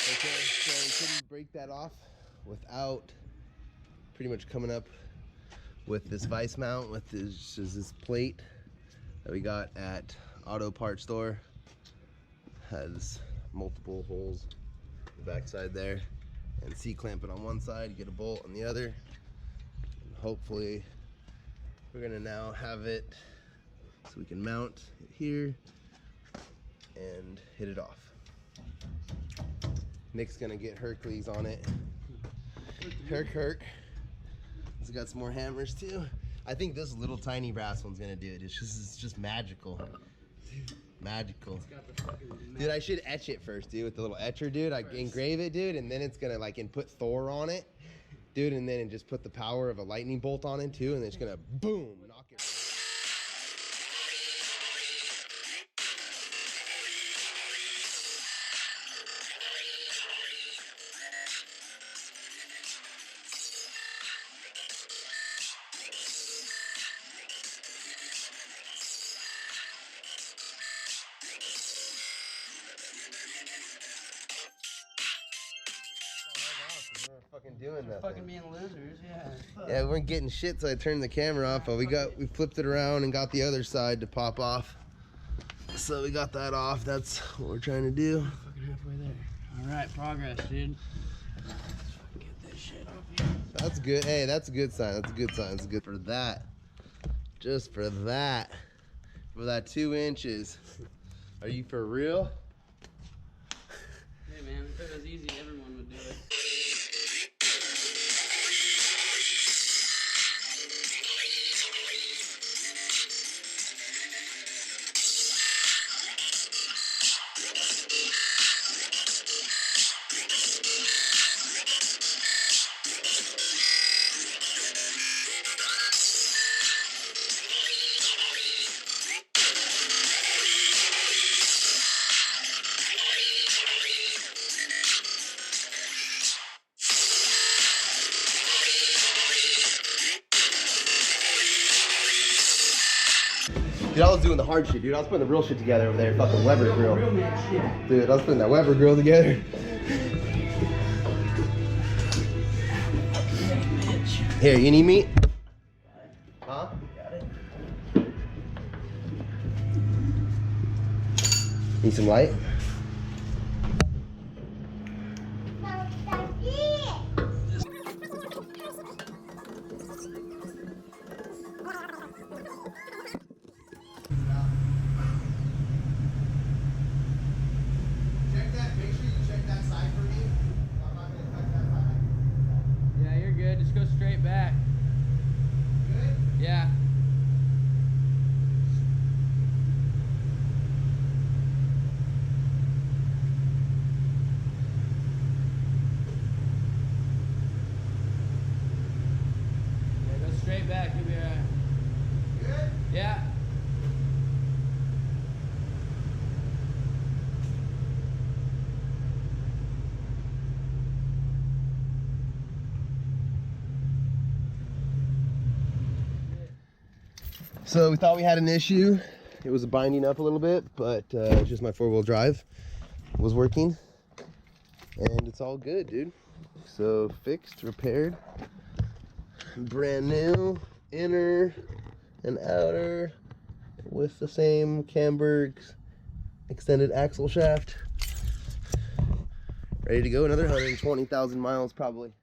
Okay, so we couldn't break that off without pretty much coming up with this vice mount with this plate that we got at auto parts store. Has multiple holes on the back side there, and C-clamp it on one side, you get a bolt on the other, and hopefully we're gonna now have it so we can mount it here and hit it off. Nick's gonna get Hercules on it. Herc. It's got some more hammers too. I think this little tiny brass one's gonna do it. It's just magical. Magical. Dude, I should etch it first, dude, with the little etcher, dude. I engrave it, dude, and then it's gonna like input Thor on it, dude, and then just put the power of a lightning bolt on it too, and it's gonna boom, knock it. Fucking doing that. Fucking being losers, yeah. Yeah, we weren't getting shit, so I turned the camera off, but we flipped it around and got the other side to pop off. So we got that off. That's what we're trying to do. Fucking halfway there. Alright, progress, dude. Let's fucking get this shit off here. That's good. Hey, that's a good sign. That's a good sign. That's good for that. Just for that. For that 2 inches. Are you for real? Hey man, if it was easy, everyone would do it. Dude, I was doing the hard shit, dude. I was putting the real shit together over there, fucking Weber grill. Real man shit. Dude, I was putting that Weber grill together. Here, you need meat? Huh? Got it. Need some light? Yeah, you're good. Just go straight back. straight back. You'll be all right. Good? Yeah. So we thought we had an issue. It was binding up a little bit, but it's just my 4-wheel drive was working. And it's all good, dude. So fixed, repaired, brand new, inner and outer with the same Camberg's extended axle shaft. Ready to go, another 120,000 miles probably.